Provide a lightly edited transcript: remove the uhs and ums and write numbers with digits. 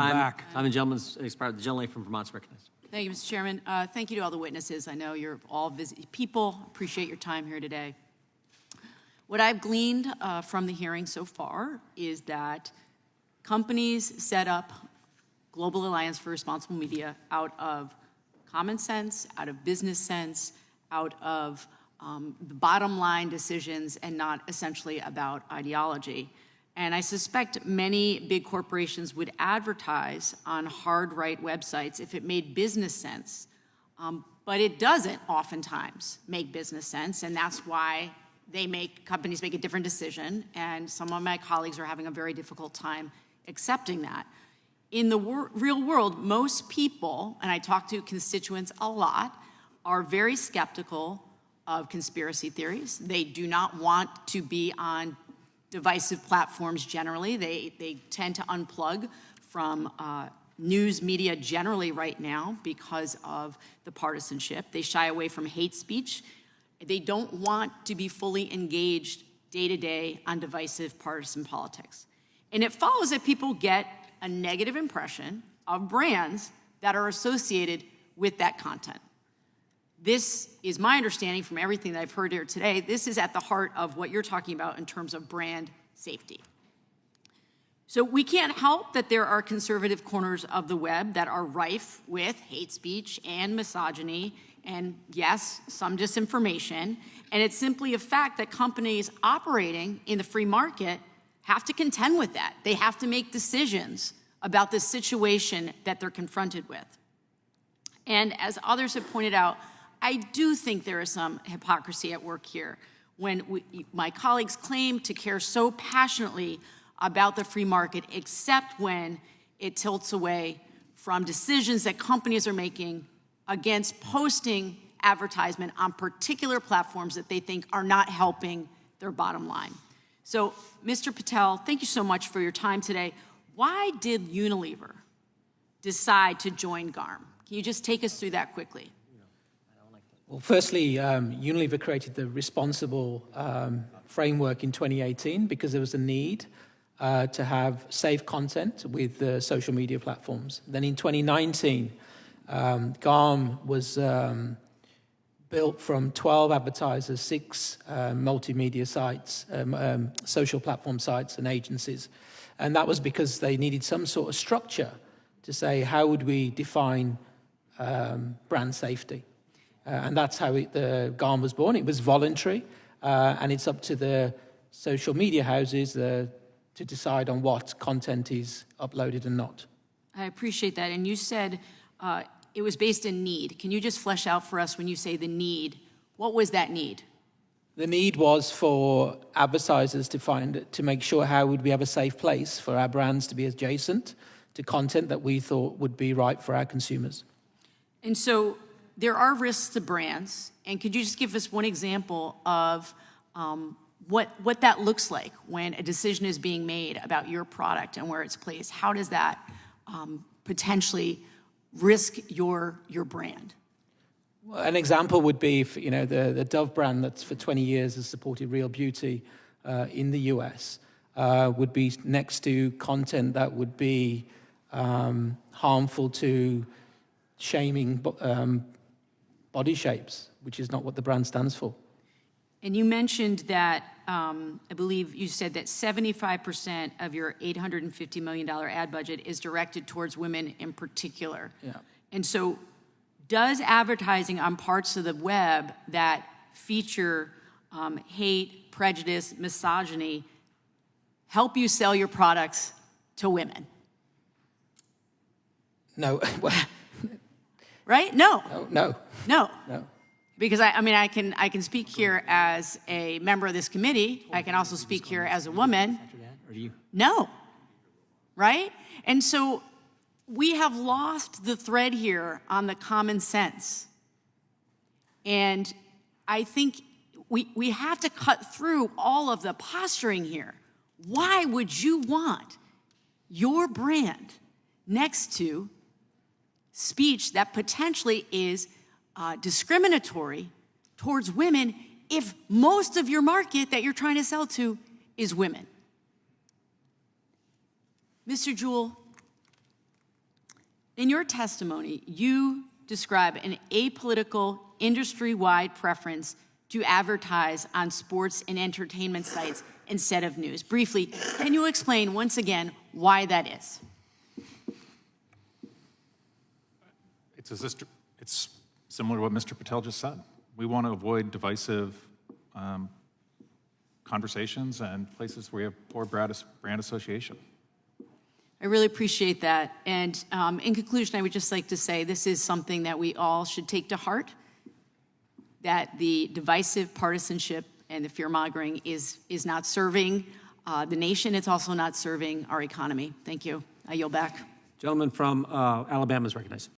Back. Time and gentleman's expired. The gentlelady from Vermont's recognized. Thank you, Mr. Chairman. Thank you to all the witnesses. I know you're all busy people. Appreciate your time here today. What I've gleaned from the hearing so far is that companies set up Global Alliance for Responsible Media out of common sense, out of business sense, out of the bottom line decisions, and not essentially about ideology. And I suspect many big corporations would advertise on hard right websites if it made business sense. But it doesn't oftentimes make business sense, and that's why companies make a different decision, and some of my colleagues are having a very difficult time accepting that. In the real world, most people, and I talk to constituents a lot, are very skeptical of conspiracy theories. They do not want to be on divisive platforms generally. They tend to unplug from news media generally right now because of the partisanship. They shy away from hate speech. They don't want to be fully engaged day to day on divisive partisan politics. And it follows that people get a negative impression of brands that are associated with that content. This is my understanding from everything that I've heard here today. This is at the heart of what you're talking about in terms of brand safety. So we can't help that there are conservative corners of the web that are rife with hate speech and misogyny and, yes, some disinformation. And it's simply a fact that companies operating in the free market have to contend with that. They have to make decisions about the situation that they're confronted with. And as others have pointed out, I do think there is some hypocrisy at work here when my colleagues claim to care so passionately about the free market, except when it tilts away from decisions that companies are making against posting advertisement on particular platforms that they think are not helping their bottom line. So, Mr. Patel, thank you so much for your time today. Why did Unilever decide to join GARM? Can you just take us through that quickly? Well, firstly, Unilever created the responsible framework in 2018 because there was a need to have safe content with social media platforms. Then in 2019, GARM was built from 12 advertisers, 6 multimedia sites, social platform sites and agencies. And that was because they needed some sort of structure to say, how would we define brand safety? And that's how the GARM was born. It was voluntary, and it's up to the social media houses to decide on what content is uploaded and not. I appreciate that. And you said it was based in need. Can you just flesh out for us when you say the need? What was that need? The need was for advertisers to make sure how would we have a safe place for our brands to be adjacent to content that we thought would be right for our consumers. And so there are risks to brands, and could you just give us one example of what that looks like when a decision is being made about your product and where it's placed? How does that potentially risk your brand? Well, an example would be, the Dove brand that's for 20 years has supported real beauty in the US would be next to content that would be harmful to shaming body shapes, which is not what the brand stands for. And you mentioned that, I believe you said that 75% of your $850 million ad budget is directed towards women in particular. Yeah. And so does advertising on parts of the web that feature hate, prejudice, misogyny help you sell your products to women? No. Right? No. No. No. No. Because I can speak here as a member of this committee. I can also speak here as a woman. Or do you? No. Right? And so we have lost the thread here on the common sense. And I think we have to cut through all of the posturing here. Why would you want your brand next to speech that potentially is discriminatory towards women if most of your market that you're trying to sell to is women? Mr. Jewell, In your testimony, you describe an apolitical, industry-wide preference to advertise on sports and entertainment sites instead of news. Briefly, can you explain once again why that is? It's similar to what Mr. Patel just said. We want to avoid divisive conversations and places where we have poor brand association. I really appreciate that. And in conclusion, I would just like to say this is something that we all should take to heart, that the divisive partisanship and the fear-mongering is not serving the nation. It's also not serving our economy. Thank you. I yield back. Gentleman from Alabama is recognized.